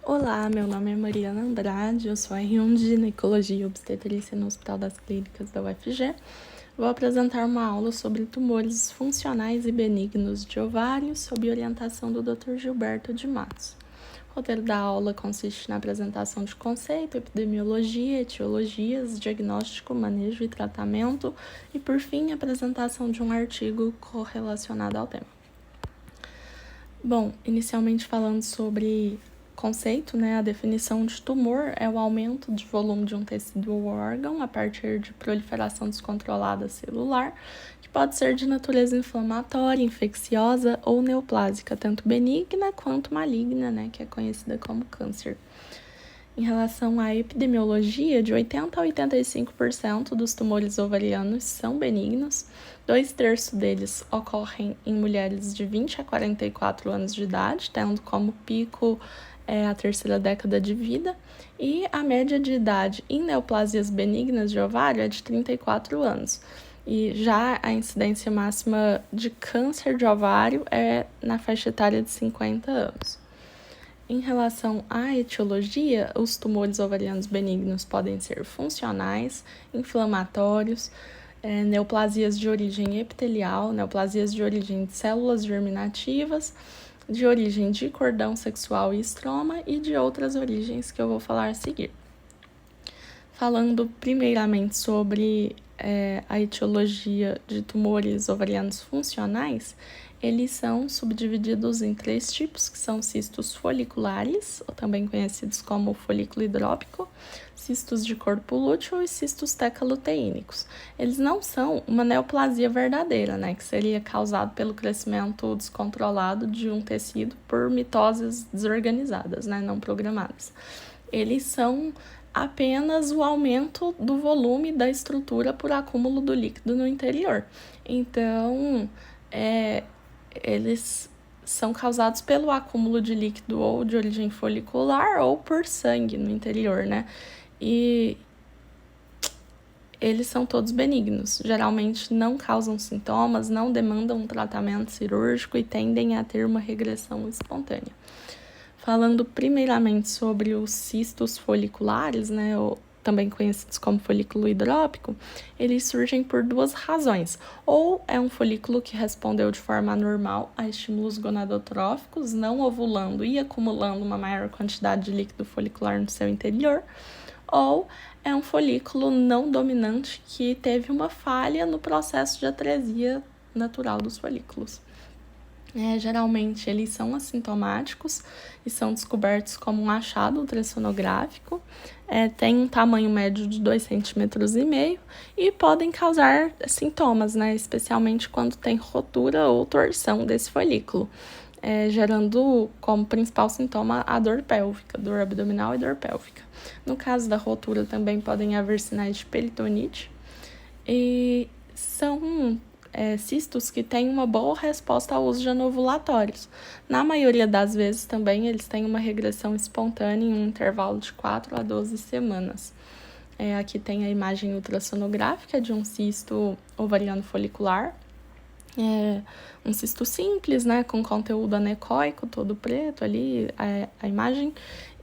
Olá, meu nome é Mariana Andrade, eu sou R1 de Ginecologia e Obstetrícia no Hospital das Clínicas da UFG. Vou apresentar uma aula sobre tumores funcionais e benignos de ovário, sob orientação do Dr. Gilberto de Matos. O roteiro da aula consiste na apresentação de conceito, epidemiologia, etiologias, diagnóstico, manejo e tratamento e, por fim, a apresentação de um artigo correlacionado ao tema. Bom, inicialmente falando sobre conceito, a definição de tumor é o aumento de volume de um tecido ou órgão a partir de proliferação descontrolada celular, que pode ser de natureza inflamatória, infecciosa ou neoplásica, tanto benigna quanto maligna, que é conhecida como câncer. Em relação à epidemiologia, de 80% a 85% dos tumores ovarianos são benignos, 2/3 deles ocorrem em mulheres de 20 a 44 anos de idade, tendo como pico a terceira década de vida, e a média de idade em neoplasias benignas de ovário é de 34 anos. E já a incidência máxima de câncer de ovário é na faixa etária de 50 anos. Em relação à etiologia, os tumores ovarianos benignos podem ser funcionais, inflamatórios, neoplasias de origem epitelial, neoplasias de origem de células germinativas, de origem de cordão sexual e estroma e de outras origens que eu vou falar a seguir. Falando primeiramente sobre a etiologia de tumores ovarianos funcionais, eles são subdivididos em 3 tipos, que são cistos foliculares, ou também conhecidos como folículo hidrópico, cistos de corpo lúteo e cistos tecaluteínicos. Eles não são uma neoplasia verdadeira, que seria causado pelo crescimento descontrolado de um tecido por mitoses desorganizadas, não programadas. Eles são apenas o aumento do volume da estrutura por acúmulo do líquido no interior. Então, eles são causados pelo acúmulo de líquido ou de origem folicular ou por sangue no interior, E eles são todos benignos, geralmente não causam sintomas, não demandam um tratamento cirúrgico e tendem a ter uma regressão espontânea. Falando primeiramente sobre os cistos foliculares, ou também conhecidos como folículo hidrópico, eles surgem por 2 razões. Ou é um folículo que respondeu de forma anormal a estímulos gonadotróficos, não ovulando e acumulando uma maior quantidade de líquido folicular no seu interior, ou é um folículo não dominante que teve uma falha no processo de atresia natural dos folículos. Geralmente eles são assintomáticos e são descobertos como um achado ultrassonográfico, tem um tamanho médio de 2,5 cm e podem causar sintomas, especialmente quando tem rotura ou torção desse folículo, gerando como principal sintoma a dor pélvica, dor abdominal e dor pélvica. No caso da rotura também podem haver sinais de peritonite e são cistos que têm uma boa resposta ao uso de anovulatórios. Na maioria das vezes também eles têm uma regressão espontânea em um intervalo de 4 a 12 semanas. Aqui tem a imagem ultrassonográfica de um cisto ovariano folicular. Um cisto simples, com conteúdo anecoico, todo preto ali, a imagem,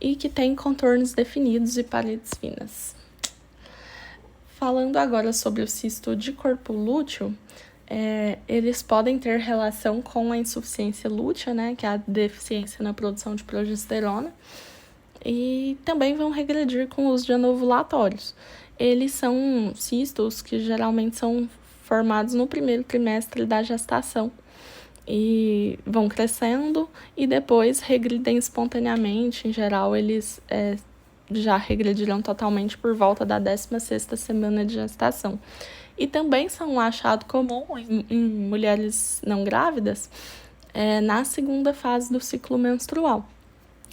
e que tem contornos definidos e paredes finas. Falando agora sobre o cisto de corpo lúteo, eles podem ter relação com a insuficiência lútea, que é a deficiência na produção de progesterona, e também vão regredir com o uso de anovulatórios. Eles são cistos que geralmente são formados no primeiro trimestre da gestação e vão crescendo e depois regridem espontaneamente. Em geral, eles já regredirão totalmente por volta da 16ª semana de gestação. E também são um achado comum em mulheres não grávidas na segunda fase do ciclo menstrual.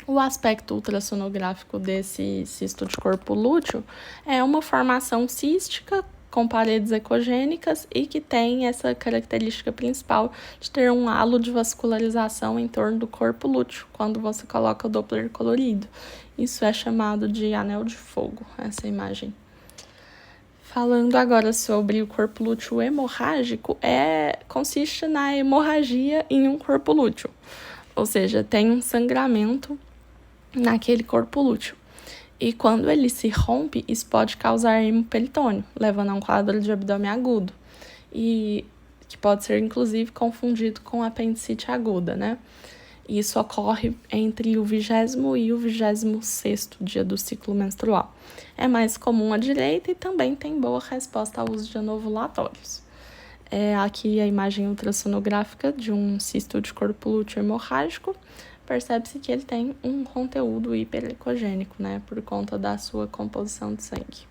O aspecto ultrassonográfico desse cisto de corpo lúteo é uma formação cística com paredes ecogênicas e que tem essa característica principal de ter um halo de vascularização em torno do corpo lúteo, quando você coloca o Doppler colorido. Isso é chamado de anel de fogo, essa imagem. Falando agora sobre o corpo lúteo hemorrágico, consiste na hemorragia em um corpo lúteo, ou seja, tem um sangramento naquele corpo lúteo. E quando ele se rompe, isso pode causar hemoperitônio, levando a um quadro de abdômen agudo, e que pode ser, inclusive, confundido com apendicite aguda, né? Isso ocorre entre o 20º e o 26º dia do ciclo menstrual. É mais comum à direita e também tem boa resposta ao uso de anovulatórios. Aqui a imagem ultrassonográfica de um cisto de corpo lúteo hemorrágico. Percebe-se que ele tem um conteúdo hiperecogênico, né, por conta da sua composição de sangue.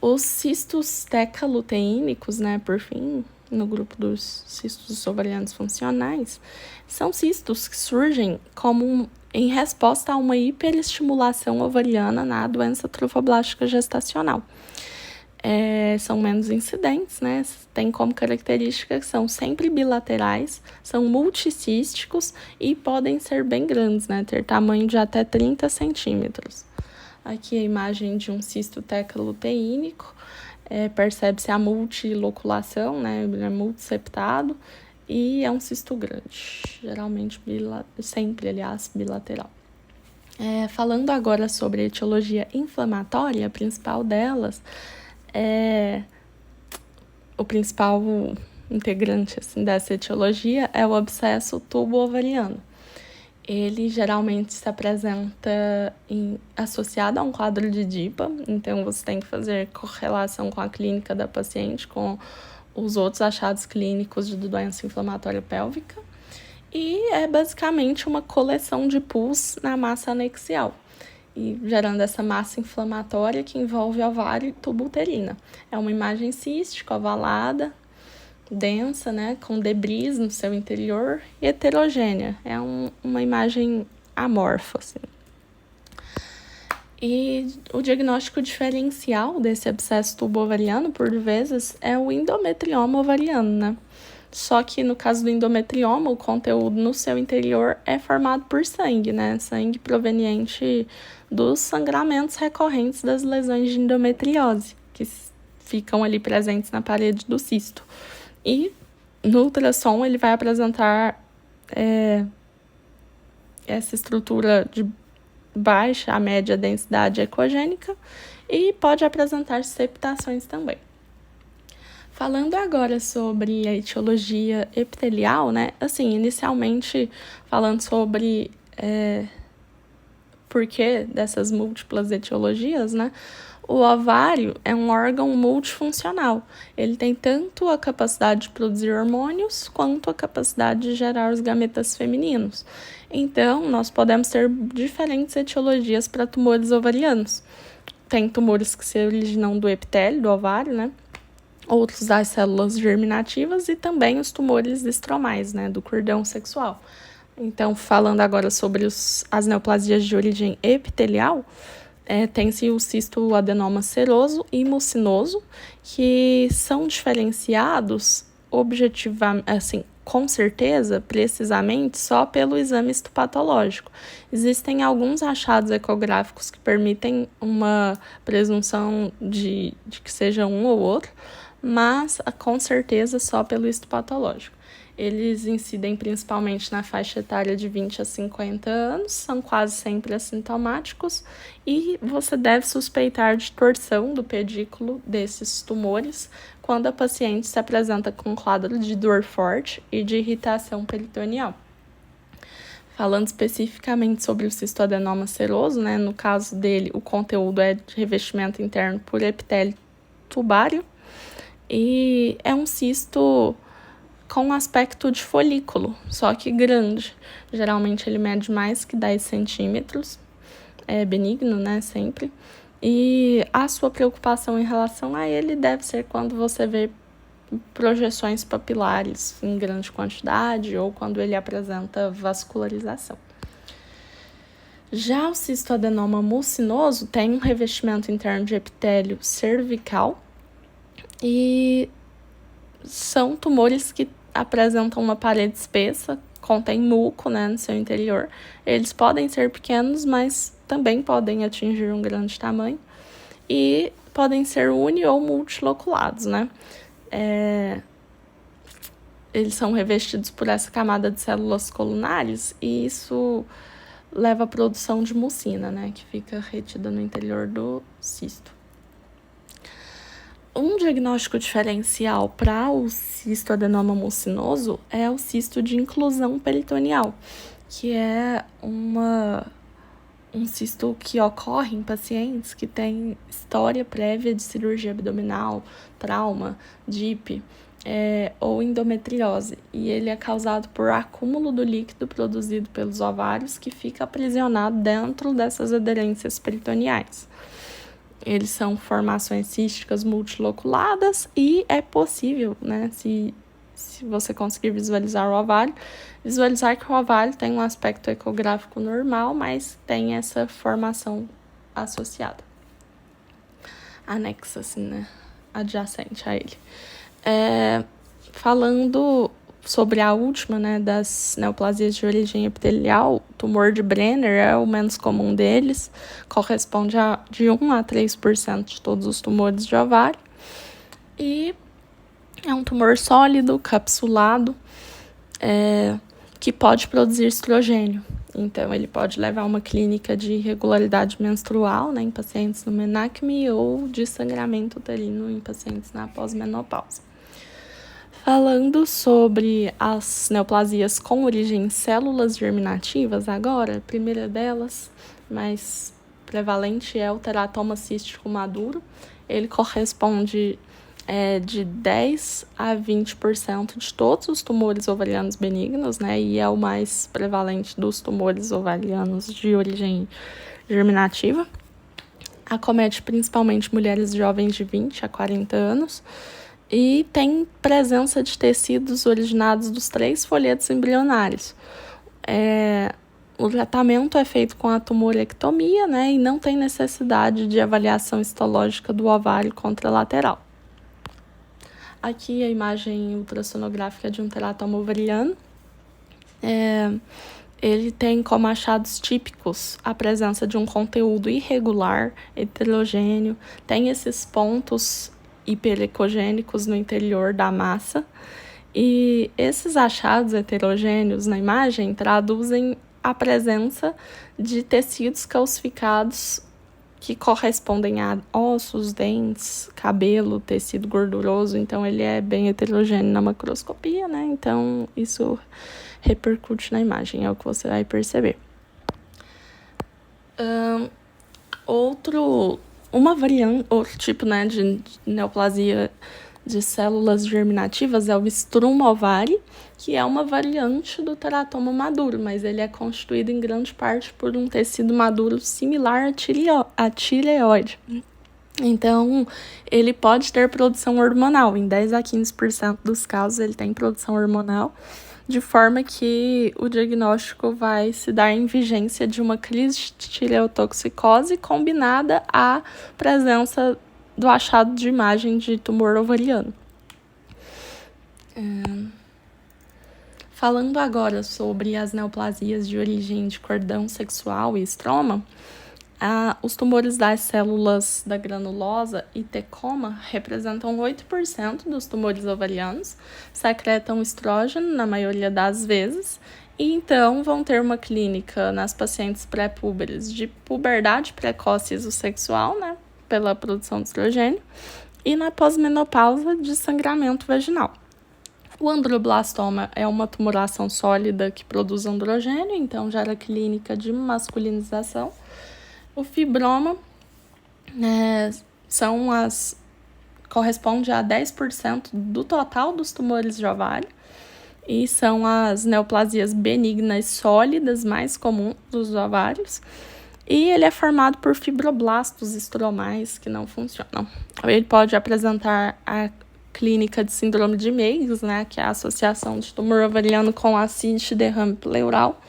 Os cistos tecaluteínicos, né, por fim, no grupo dos cistos ovarianos funcionais, são cistos que surgem em resposta a uma hiperestimulação ovariana na doença trofoblástica gestacional. São menos incidentes, né? Tem como característica que são sempre bilaterais, são multicísticos e podem ser bem grandes, né? Ter tamanho de até 30 centímetros. Aqui a imagem de um cisto tecaluteínico, percebe-se a multiloculação, né? Ele é multiseptado e é um cisto grande, geralmente sempre, aliás, bilateral. Falando agora sobre a etiologia inflamatória, a principal delas o principal integrante assim, dessa etiologia é o abscesso tubo-ovariano. Ele geralmente se apresenta associado a um quadro de DIPA, então você tem que fazer correlação com a clínica da paciente, com os outros achados clínicos de doença inflamatória pélvica, e é basicamente uma coleção de pus na massa anexial, e gerando essa massa inflamatória que envolve ovário e tubo uterina. É uma imagem cística, ovalada, densa, né, com debris no seu interior e heterogênea. É uma imagem amorfa, assim. E o diagnóstico diferencial desse abscesso tubo-ovariano, por vezes, é o endometrioma ovariano, né? Só que no caso do endometrioma, o conteúdo no seu interior é formado por sangue, né? Sangue proveniente dos sangramentos recorrentes das lesões de endometriose, que ficam ali presentes na parede do cisto. E no ultrassom ele vai apresentar essa estrutura de baixa a média densidade ecogênica e pode apresentar septações também. Falando agora sobre a etiologia epitelial, né? Assim, inicialmente falando sobre porquê dessas múltiplas etiologias, né? O ovário é um órgão multifuncional. Ele tem tanto a capacidade de produzir hormônios quanto a capacidade de gerar os gametas femininos. Então, nós podemos ter diferentes etiologias para tumores ovarianos. Tem tumores que se originam do epitélio do ovário, né? Outros das células germinativas e também os tumores estromais, né? Do cordão sexual. Então, falando agora sobre as neoplasias de origem epitelial, tem-se o cisto adenoma seroso e mucinoso, que são diferenciados objetivamente, assim, com certeza, precisamente, só pelo exame histopatológico. Existem alguns achados ecográficos que permitem uma presunção de que seja um ou outro, mas com certeza só pelo histopatológico. Eles incidem principalmente na faixa etária de 20 a 50 anos, são quase sempre assintomáticos e você deve suspeitar de torção do pedículo desses tumores quando a paciente se apresenta com um quadro de dor forte e de irritação peritoneal. Falando especificamente sobre o cistoadenoma seroso, né, no caso dele, o conteúdo é de revestimento interno por epitélio tubário e é um cisto com aspecto de folículo, só que grande. Geralmente ele mede mais que 10 centímetros, é benigno, né, sempre. E a sua preocupação em relação a ele deve ser quando você vê projeções papilares em grande quantidade ou quando ele apresenta vascularização. Já o cistoadenoma mucinoso tem um revestimento interno de epitélio cervical e são tumores que apresentam uma parede espessa, contém muco, né, no seu interior. Eles podem ser pequenos, mas também podem atingir um grande tamanho e podem ser uni- ou multiloculados, né? Eles são revestidos por essa camada de células colunares e isso leva à produção de mucina, né, que fica retida no interior do cisto. Um diagnóstico diferencial para o cistoadenoma mucinoso é o cisto de inclusão peritoneal, que é um cisto que ocorre em pacientes que têm história prévia de cirurgia abdominal, trauma, DIP ou endometriose. E ele é causado por acúmulo do líquido produzido pelos ovários que fica aprisionado dentro dessas aderências peritoneais. Eles são formações císticas multiloculadas e é possível, né, se você conseguir visualizar o ovário, visualizar que o ovário tem um aspecto ecográfico normal, mas tem essa formação associada. Anexa, assim, né, adjacente a ele. Falando sobre a última, né, das neoplasias de origem epitelial, o tumor de Brenner é o menos comum deles, corresponde a de 1 a 3% de todos os tumores de ovário, e é um tumor sólido, capsulado, que pode produzir estrogênio. Então, ele pode levar a uma clínica de irregularidade menstrual, né, em pacientes no menacme ou de sangramento uterino em pacientes na pós-menopausa. Falando sobre as neoplasias com origem em células germinativas, agora, a primeira delas, mais prevalente, é o teratoma cístico maduro. Ele corresponde de 10 a 20% de todos os tumores ovarianos benignos, né? E é o mais prevalente dos tumores ovarianos de origem germinativa. Acomete principalmente mulheres jovens de 20 a 40 anos. E tem presença de tecidos originados dos 3 folhetos embrionários. O tratamento é feito com a tumorectomia, né, e não tem necessidade de avaliação histológica do ovário contralateral. Aqui a imagem ultrassonográfica de um teratoma ovariano. Ele tem como achados típicos a presença de um conteúdo irregular, heterogêneo, tem esses pontos hiperecogênicos no interior da massa, e esses achados heterogêneos na imagem traduzem a presença de tecidos calcificados que correspondem a ossos, dentes, cabelo, tecido gorduroso. Então ele é bem heterogêneo na macroscopia, né? Então isso repercute na imagem, é o que você vai perceber. Outro tipo, né, de neoplasia de células germinativas é o struma ovari, que é uma variante do teratoma maduro, mas ele é constituído em grande parte por um tecido maduro similar à tireoide. Então, ele pode ter produção hormonal. Em 10 a 15% dos casos, ele tem produção hormonal, de forma que o diagnóstico vai se dar em vigência de uma crise de tireotoxicose combinada à presença do achado de imagem de tumor ovariano. Falando agora sobre as neoplasias de origem de cordão sexual e estroma, os tumores das células da granulosa e tecoma representam 8% dos tumores ovarianos, secretam estrógeno na maioria das vezes, e então vão ter uma clínica nas pacientes pré-púberes de puberdade precoce e sexual, né, pela produção de estrogênio, e na pós-menopausa de sangramento vaginal. O androblastoma é uma tumoração sólida que produz androgênio, então gera clínica de masculinização. O fibroma corresponde a 10% do total dos tumores de ovário e são as neoplasias benignas sólidas mais comuns dos ovários. E ele é formado por fibroblastos estromais que não funcionam. Ele pode apresentar a clínica de síndrome de Meigs, né, que é a associação de tumor ovariano com ascite e derrame pleural.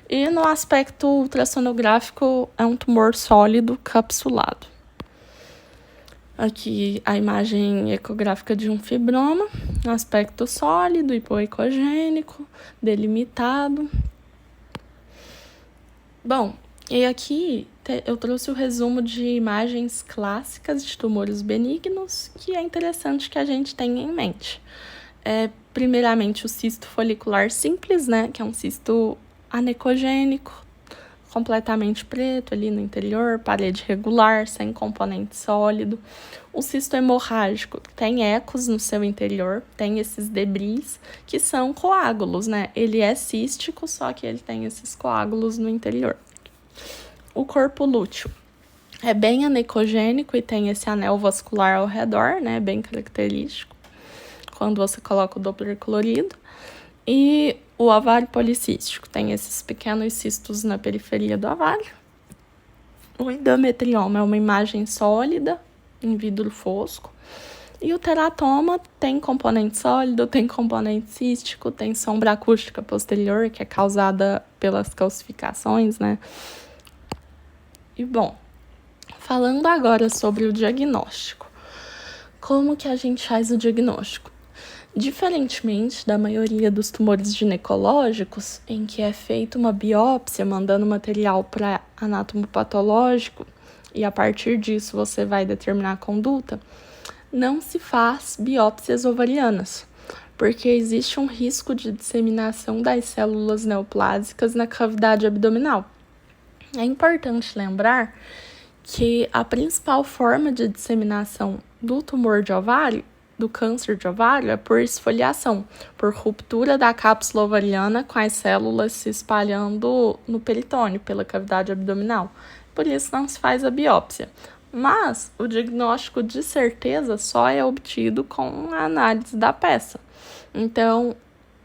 E no aspecto ultrassonográfico é um tumor sólido capsulado. Aqui a imagem ecográfica de um fibroma, aspecto sólido, hipoecogênico, delimitado. Bom, e aqui eu trouxe o resumo de imagens clássicas de tumores benignos que é interessante que a gente tenha em mente. Primeiramente, o cisto folicular simples, né, que é um cisto anecogênico, completamente preto ali no interior, parede regular, sem componente sólido. O cisto hemorrágico tem ecos no seu interior, tem esses debris que são coágulos, né? Ele é cístico, só que ele tem esses coágulos no interior. O corpo lúteo é bem anecogênico e tem esse anel vascular ao redor, né? Bem característico, quando você coloca o Doppler colorido. E o ovário policístico tem esses pequenos cistos na periferia do ovário. O endometrioma é uma imagem sólida em vidro fosco. E o teratoma tem componente sólido, tem componente cístico, tem sombra acústica posterior, que é causada pelas calcificações, né? E bom, falando agora sobre o diagnóstico. Como que a gente faz o diagnóstico? Diferentemente da maioria dos tumores ginecológicos, em que é feita uma biópsia mandando material para anatomopatológico e a partir disso você vai determinar a conduta, não se faz biópsias ovarianas, porque existe um risco de disseminação das células neoplásicas na cavidade abdominal. É importante lembrar que a principal forma de disseminação do tumor de ovário, do câncer de ovário, é por esfoliação, por ruptura da cápsula ovariana com as células se espalhando no peritônio, pela cavidade abdominal. Por isso não se faz a biópsia. Mas o diagnóstico de certeza só é obtido com a análise da peça. Então,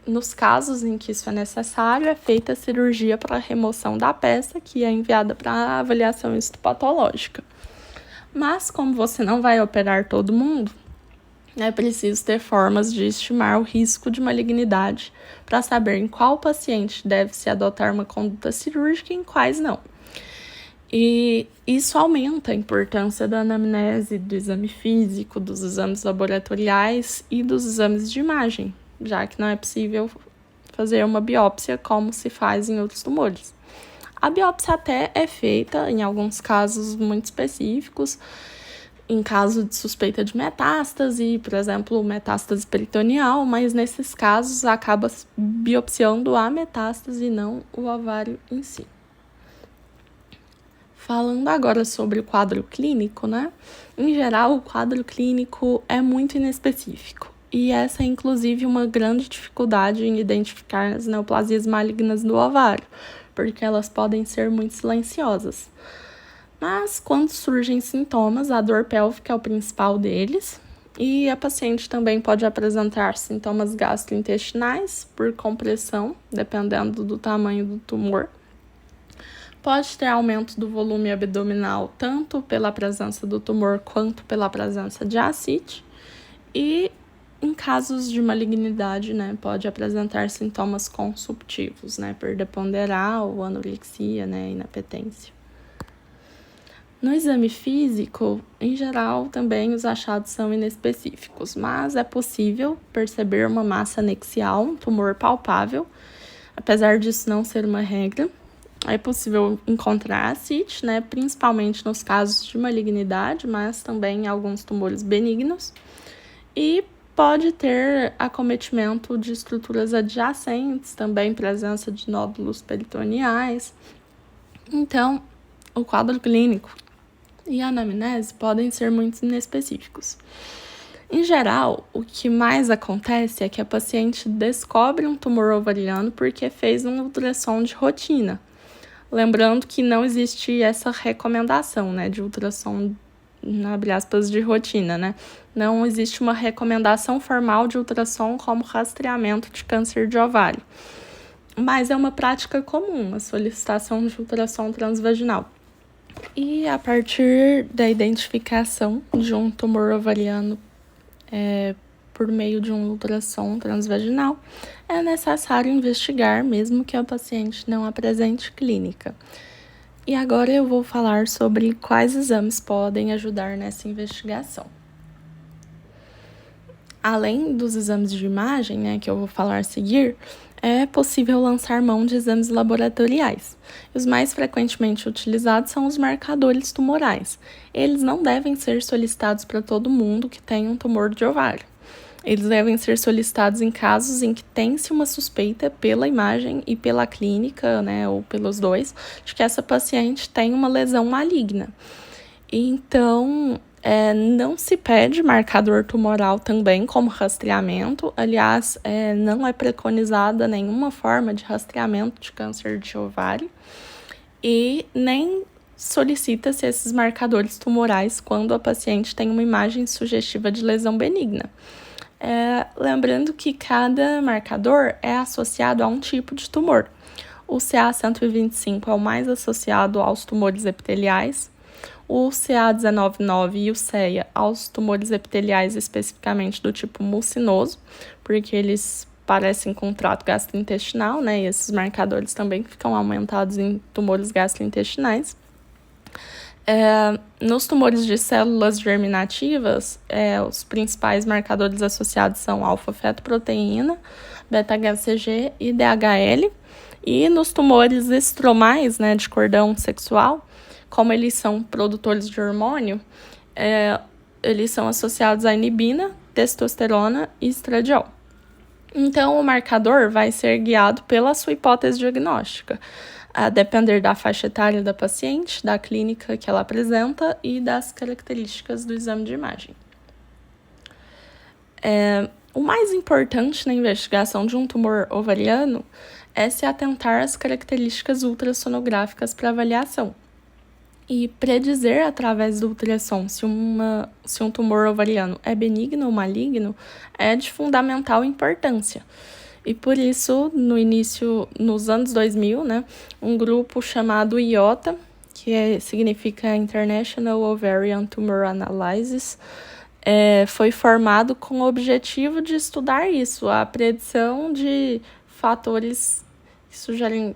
nos casos em que isso é necessário, é feita a cirurgia para a remoção da peça, que é enviada para avaliação histopatológica. Mas, como você não vai operar todo mundo, é preciso ter formas de estimar o risco de malignidade para saber em qual paciente deve-se adotar uma conduta cirúrgica e em quais não. E isso aumenta a importância da anamnese, do exame físico, dos exames laboratoriais e dos exames de imagem, já que não é possível fazer uma biópsia como se faz em outros tumores. A biópsia até é feita em alguns casos muito específicos, em caso de suspeita de metástase, por exemplo, metástase peritoneal, mas nesses casos acaba biopsiando a metástase e não o ovário em si. Falando agora sobre o quadro clínico, né? Em geral, o quadro clínico é muito inespecífico. E essa é, inclusive, uma grande dificuldade em identificar as neoplasias malignas do ovário, porque elas podem ser muito silenciosas. Mas, quando surgem sintomas, a dor pélvica é o principal deles, e a paciente também pode apresentar sintomas gastrointestinais por compressão, dependendo do tamanho do tumor. Pode ter aumento do volume abdominal, tanto pela presença do tumor quanto pela presença de ascite, e em casos de malignidade, né, pode apresentar sintomas consumptivos, né, perda ponderal, anorexia, né, inapetência. No exame físico, em geral, também os achados são inespecíficos, mas é possível perceber uma massa anexial, um tumor palpável, apesar disso não ser uma regra. É possível encontrar ascite, né, principalmente nos casos de malignidade, mas também em alguns tumores benignos. E pode ter acometimento de estruturas adjacentes, também presença de nódulos peritoneais. Então, o quadro clínico e a anamnese podem ser muito inespecíficos. Em geral, o que mais acontece é que a paciente descobre um tumor ovariano porque fez um ultrassom de rotina. Lembrando que não existe essa recomendação, né, de ultrassom, abre aspas, de rotina, né? Não existe uma recomendação formal de ultrassom como rastreamento de câncer de ovário. Mas é uma prática comum a solicitação de ultrassom transvaginal. E a partir da identificação de um tumor ovariano por meio de um ultrassom transvaginal, é necessário investigar, mesmo que a paciente não apresente clínica. E agora eu vou falar sobre quais exames podem ajudar nessa investigação. Além dos exames de imagem, né, que eu vou falar a seguir, é possível lançar mão de exames laboratoriais. Os mais frequentemente utilizados são os marcadores tumorais. Eles não devem ser solicitados para todo mundo que tem um tumor de ovário. Eles devem ser solicitados em casos em que tem-se uma suspeita pela imagem e pela clínica, né, ou pelos dois, de que essa paciente tem uma lesão maligna. Então, não se pede marcador tumoral também como rastreamento. Aliás, não é preconizada nenhuma forma de rastreamento de câncer de ovário e nem solicita-se esses marcadores tumorais quando a paciente tem uma imagem sugestiva de lesão benigna. Lembrando que cada marcador é associado a um tipo de tumor. O CA125 é o mais associado aos tumores epiteliais, o CA199 e o CEA aos tumores epiteliais especificamente do tipo mucinoso, porque eles parecem com trato gastrointestinal, né? E esses marcadores também ficam aumentados em tumores gastrointestinais. Nos tumores de células germinativas, os principais marcadores associados são alfa-fetoproteína, beta-HCG e DHL. E nos tumores estromais, né, de cordão sexual, como eles são produtores de hormônio, eles são associados à inibina, testosterona e estradiol. Então, o marcador vai ser guiado pela sua hipótese diagnóstica, a depender da faixa etária da paciente, da clínica que ela apresenta e das características do exame de imagem. O mais importante na investigação de um tumor ovariano é se atentar às características ultrassonográficas para avaliação e predizer através do ultrassom se um tumor ovariano é benigno ou maligno é de fundamental importância. E por isso, nos anos 2000, né, um grupo chamado IOTA, que significa International Ovarian Tumor Analysis, foi formado com o objetivo de estudar isso, a predição de fatores que sugerem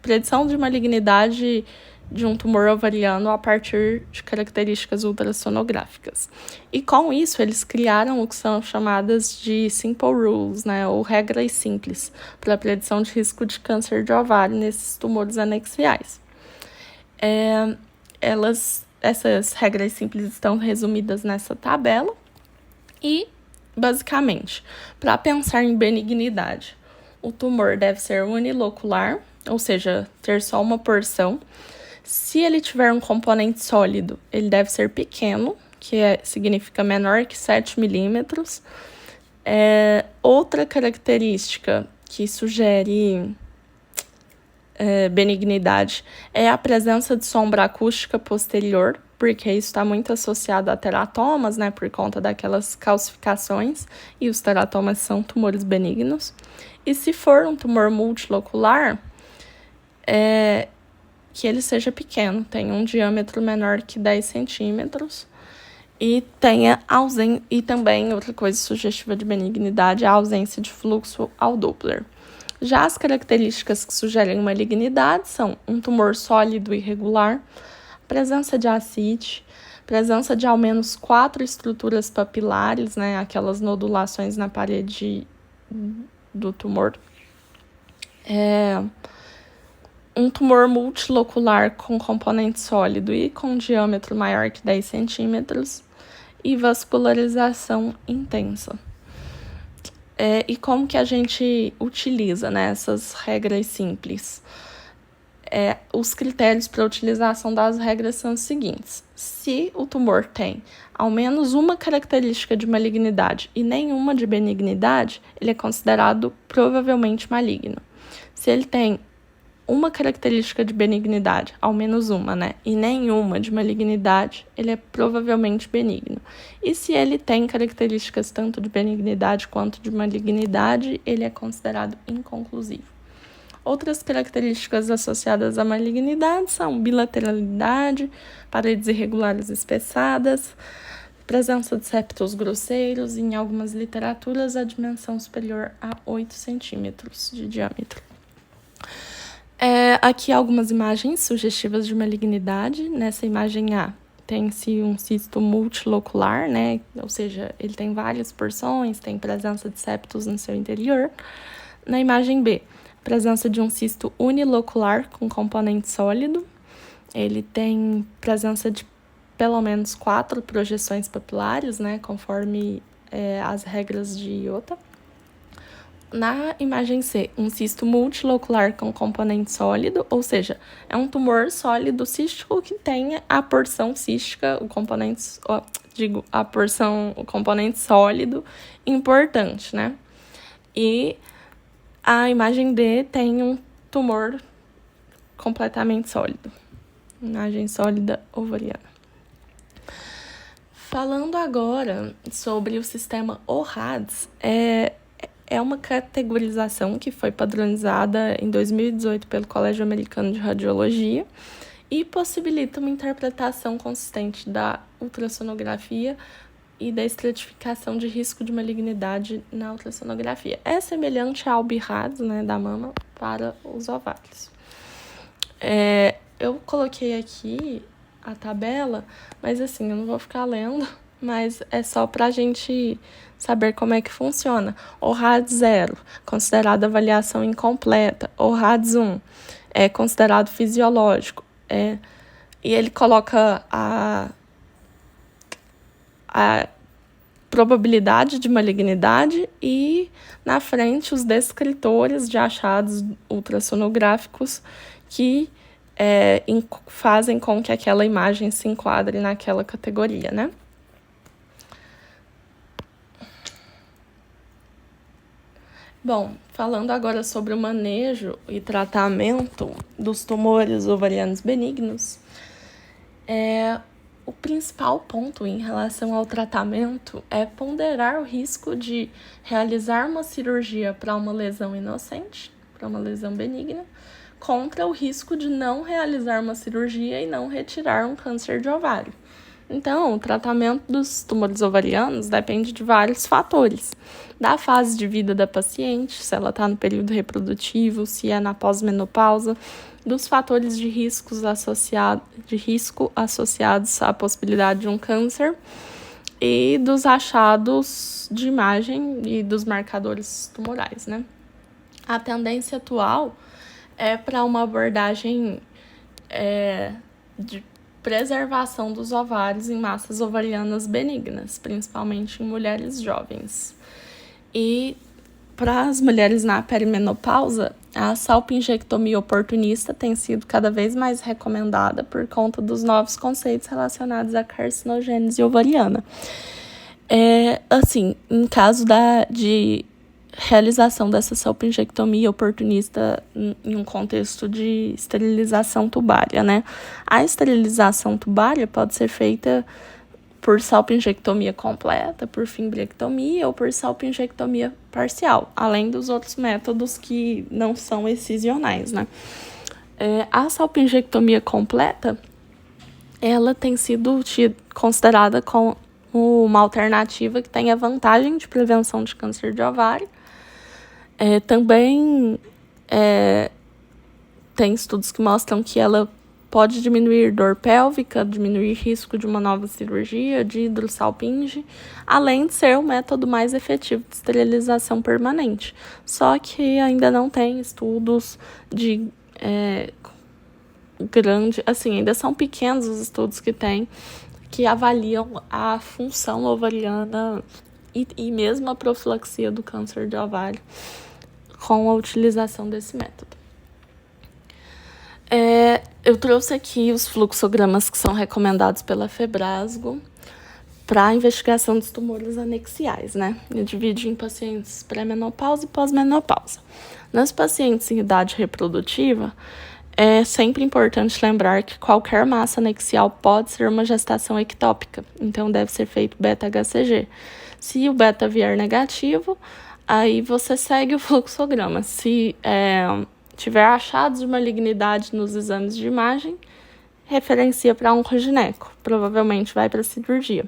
predição de malignidade de um tumor ovariano a partir de características ultrassonográficas. E com isso, eles criaram o que são chamadas de Simple Rules, né, ou regras simples, para a predição de risco de câncer de ovário nesses tumores anexiais. Essas regras simples estão resumidas nessa tabela e, basicamente, para pensar em benignidade, o tumor deve ser unilocular, ou seja, ter só uma porção. Se ele tiver um componente sólido, ele deve ser pequeno, que significa menor que 7 milímetros. Outra característica que sugere benignidade é a presença de sombra acústica posterior, porque isso está muito associado a teratomas, né, por conta daquelas calcificações, e os teratomas são tumores benignos. E se for um tumor multilocular, que ele seja pequeno, tenha um diâmetro menor que 10 centímetros e e também outra coisa sugestiva de benignidade é a ausência de fluxo ao Doppler. Já as características que sugerem malignidade são um tumor sólido e irregular, presença de ascite, presença de ao menos 4 estruturas papilares, né, aquelas nodulações na parede do tumor, um tumor multilocular com componente sólido e com diâmetro maior que 10 centímetros e vascularização intensa. E como que a gente utiliza, né, essas regras simples? Os critérios para a utilização das regras são os seguintes. Se o tumor tem ao menos uma característica de malignidade e nenhuma de benignidade, ele é considerado provavelmente maligno. Se ele tem uma característica de benignidade, ao menos uma, né, e nenhuma de malignidade, ele é provavelmente benigno. E se ele tem características tanto de benignidade quanto de malignidade, ele é considerado inconclusivo. Outras características associadas à malignidade são bilateralidade, paredes irregulares espessadas, presença de septos grosseiros e, em algumas literaturas, a dimensão superior a 8 centímetros de diâmetro. Aqui algumas imagens sugestivas de malignidade. Nessa imagem A, tem-se um cisto multilocular, né? Ou seja, ele tem várias porções, tem presença de septos no seu interior. Na imagem B, presença de um cisto unilocular com componente sólido. Ele tem presença de pelo menos 4 projeções papilares, né? Conforme as regras de IOTA. Na imagem C, um cisto multilocular com componente sólido, ou seja, é um tumor sólido cístico que tem a porção cística, o componente sólido importante, né? E a imagem D tem um tumor completamente sólido, imagem sólida ovariana. Falando agora sobre o sistema ORADS, é uma categorização que foi padronizada em 2018 pelo Colégio Americano de Radiologia e possibilita uma interpretação consistente da ultrassonografia e da estratificação de risco de malignidade na ultrassonografia. É semelhante ao BIRADS, né, da mama para os ovários. Eu coloquei aqui a tabela, mas assim, eu não vou ficar lendo, mas é só para a gente saber como é que funciona. ORADS 0, considerado avaliação incompleta. ORADS 1, é considerado fisiológico. E ele coloca a probabilidade de malignidade e, na frente, os descritores de achados ultrassonográficos que fazem com que aquela imagem se enquadre naquela categoria, né? Bom, falando agora sobre o manejo e tratamento dos tumores ovarianos benignos, o principal ponto em relação ao tratamento é ponderar o risco de realizar uma cirurgia para uma lesão inocente, para uma lesão benigna, contra o risco de não realizar uma cirurgia e não retirar um câncer de ovário. Então, o tratamento dos tumores ovarianos depende de vários fatores. Da fase de vida da paciente, se ela está no período reprodutivo, se é na pós-menopausa, dos fatores de risco associados à possibilidade de um câncer e dos achados de imagem e dos marcadores tumorais, né? A tendência atual é para uma abordagem de preservação dos ovários em massas ovarianas benignas, principalmente em mulheres jovens. E para as mulheres na perimenopausa, a salpingectomia oportunista tem sido cada vez mais recomendada por conta dos novos conceitos relacionados à carcinogênese ovariana. Em caso de realização dessa salpingectomia oportunista em um contexto de esterilização tubária, né? A esterilização tubária pode ser feita por salpingectomia completa, por fimbrectomia ou por salpingectomia parcial, além dos outros métodos que não são excisionais, né? A salpingectomia completa, ela tem sido considerada como uma alternativa que tem a vantagem de prevenção de câncer de ovário. Também tem estudos que mostram que ela pode diminuir dor pélvica, diminuir risco de uma nova cirurgia, de hidrossalpinge, além de ser o método mais efetivo de esterilização permanente. Só que ainda não tem estudos de ainda são pequenos os estudos que tem, que avaliam a função ovariana e mesmo a profilaxia do câncer de ovário com a utilização desse método. Eu trouxe aqui os fluxogramas que são recomendados pela Febrasgo para a investigação dos tumores anexiais, né? Eu divido em pacientes pré-menopausa e pós-menopausa. Nas pacientes em idade reprodutiva, é sempre importante lembrar que qualquer massa anexial pode ser uma gestação ectópica, então deve ser feito beta-HCG. Se o beta vier negativo, aí você segue o fluxograma. Se tiver achados de malignidade nos exames de imagem, referencia para oncogineco, provavelmente vai para cirurgia.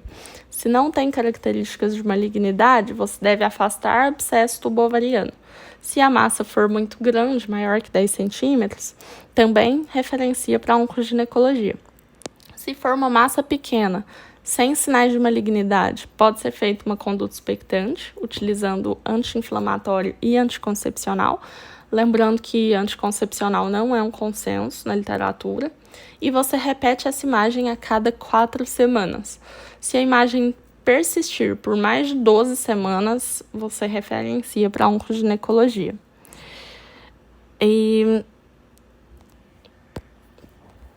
Se não tem características de malignidade, você deve afastar abscesso tubo-ovariano. Se a massa for muito grande, maior que 10 centímetros, também referencia para oncoginecologia. Se for uma massa pequena, sem sinais de malignidade, pode ser feita uma conduta expectante, utilizando anti-inflamatório e anticoncepcional. Lembrando que anticoncepcional não é um consenso na literatura. E você repete essa imagem a cada 4 semanas. Se a imagem persistir por mais de 12 semanas, você referencia para oncoginecologia. E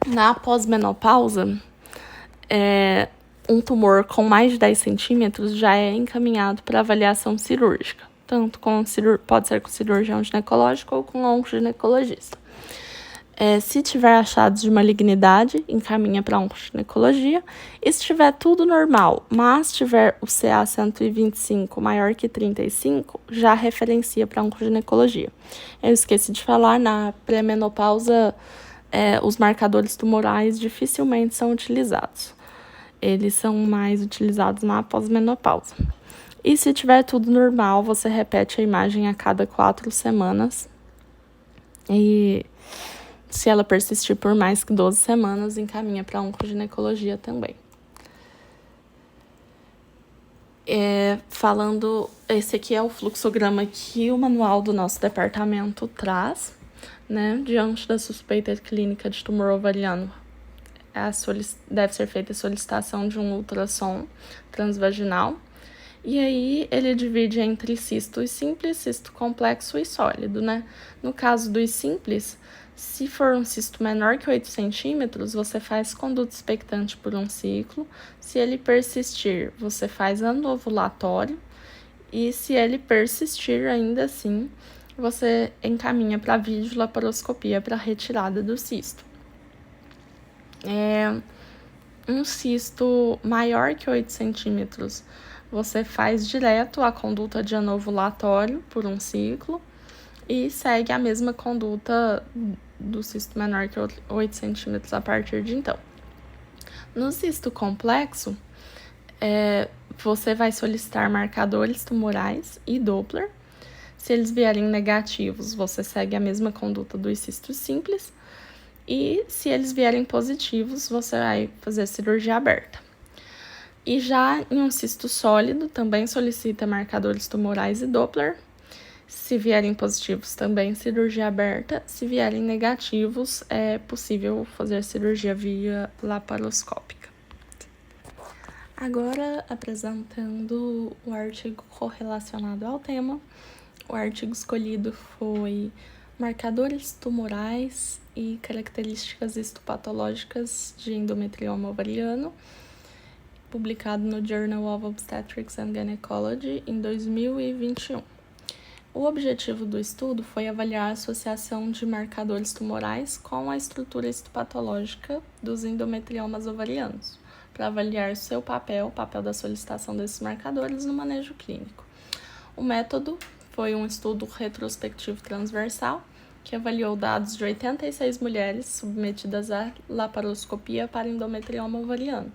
na pós-menopausa, um tumor com mais de 10 centímetros já é encaminhado para avaliação cirúrgica, tanto pode ser com cirurgião ginecológico ou com oncoginecologista. Se tiver achados de malignidade, encaminha para oncoginecologia. E se tiver tudo normal, mas tiver o CA 125 maior que 35, já referencia para oncoginecologia. Eu esqueci de falar, na pré-menopausa, os marcadores tumorais dificilmente são utilizados. Eles são mais utilizados na pós-menopausa. E se tiver tudo normal, você repete a imagem a cada 4 semanas. E se ela persistir por mais que 12 semanas, encaminha para oncoginecologia também. Esse aqui é o fluxograma que o manual do nosso departamento traz, né? Diante da suspeita clínica de tumor ovariano, deve ser feita a solicitação de um ultrassom transvaginal. E aí, ele divide entre cisto simples, cisto complexo e sólido, né? No caso dos simples, se for um cisto menor que 8 centímetros, você faz conduta expectante por um ciclo. Se ele persistir, você faz anovulatório. E se ele persistir ainda assim, você encaminha para videolaparoscopia para retirada do cisto. Um cisto maior que 8 centímetros, você faz direto a conduta de anovulatório por um ciclo e segue a mesma conduta do cisto menor que 8 centímetros a partir de então. No cisto complexo, você vai solicitar marcadores tumorais e Doppler. Se eles vierem negativos, você segue a mesma conduta dos cistos simples. E se eles vierem positivos, você vai fazer cirurgia aberta. E já em um cisto sólido, também solicita marcadores tumorais e Doppler. Se vierem positivos, também cirurgia aberta. Se vierem negativos, é possível fazer cirurgia via laparoscópica. Agora, apresentando o artigo correlacionado ao tema. O artigo escolhido foi marcadores tumorais e características histopatológicas de endometrioma ovariano, publicado no Journal of Obstetrics and Gynecology em 2021. O objetivo do estudo foi avaliar a associação de marcadores tumorais com a estrutura histopatológica dos endometriomas ovarianos, para avaliar seu papel, o papel da solicitação desses marcadores no manejo clínico. O método foi um estudo retrospectivo transversal, que avaliou dados de 86 mulheres submetidas à laparoscopia para endometrioma ovariano.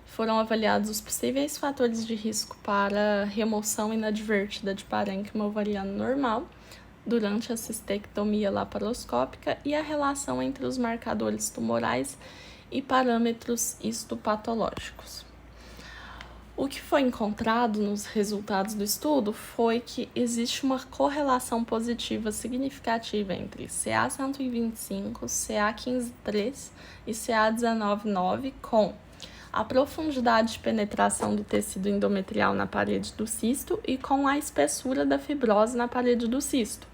Foram avaliados os possíveis fatores de risco para remoção inadvertida de parênquima ovariano normal durante a cistectomia laparoscópica e a relação entre os marcadores tumorais e parâmetros histopatológicos. O que foi encontrado nos resultados do estudo foi que existe uma correlação positiva significativa entre CA125, CA15-3 e CA19-9 com a profundidade de penetração do tecido endometrial na parede do cisto e com a espessura da fibrose na parede do cisto.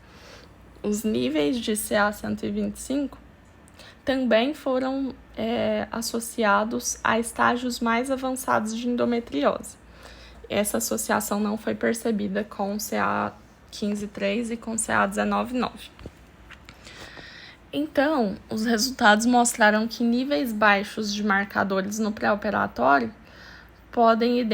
Os níveis de CA125 também foram associados a estágios mais avançados de endometriose. Essa associação não foi percebida com CA15-3 e com CA19-9. Então, os resultados mostraram que níveis baixos de marcadores no pré-operatório podem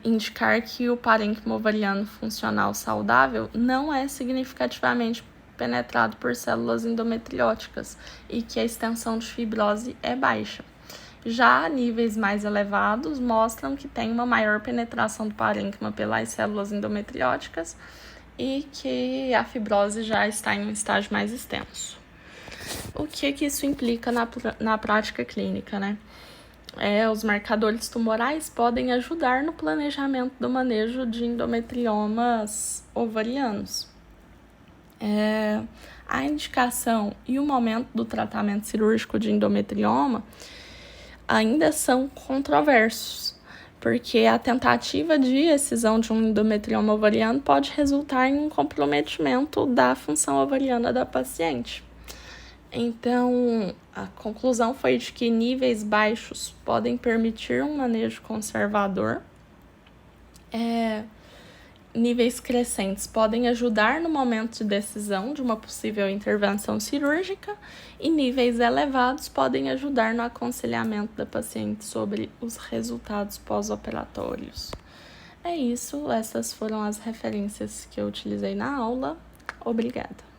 indicar que o parênquima ovariano funcional saudável não é significativamente penetrado por células endometrióticas e que a extensão de fibrose é baixa. Já níveis mais elevados mostram que tem uma maior penetração do parênquima pelas células endometrióticas e que a fibrose já está em um estágio mais extenso. O que isso implica na prática clínica, né? Os marcadores tumorais podem ajudar no planejamento do manejo de endometriomas ovarianos. A indicação e o momento do tratamento cirúrgico de endometrioma ainda são controversos, porque a tentativa de excisão de um endometrioma ovariano pode resultar em um comprometimento da função ovariana da paciente. Então, a conclusão foi de que níveis baixos podem permitir um manejo conservador, níveis crescentes podem ajudar no momento de decisão de uma possível intervenção cirúrgica e níveis elevados podem ajudar no aconselhamento da paciente sobre os resultados pós-operatórios. É isso, essas foram as referências que eu utilizei na aula. Obrigada.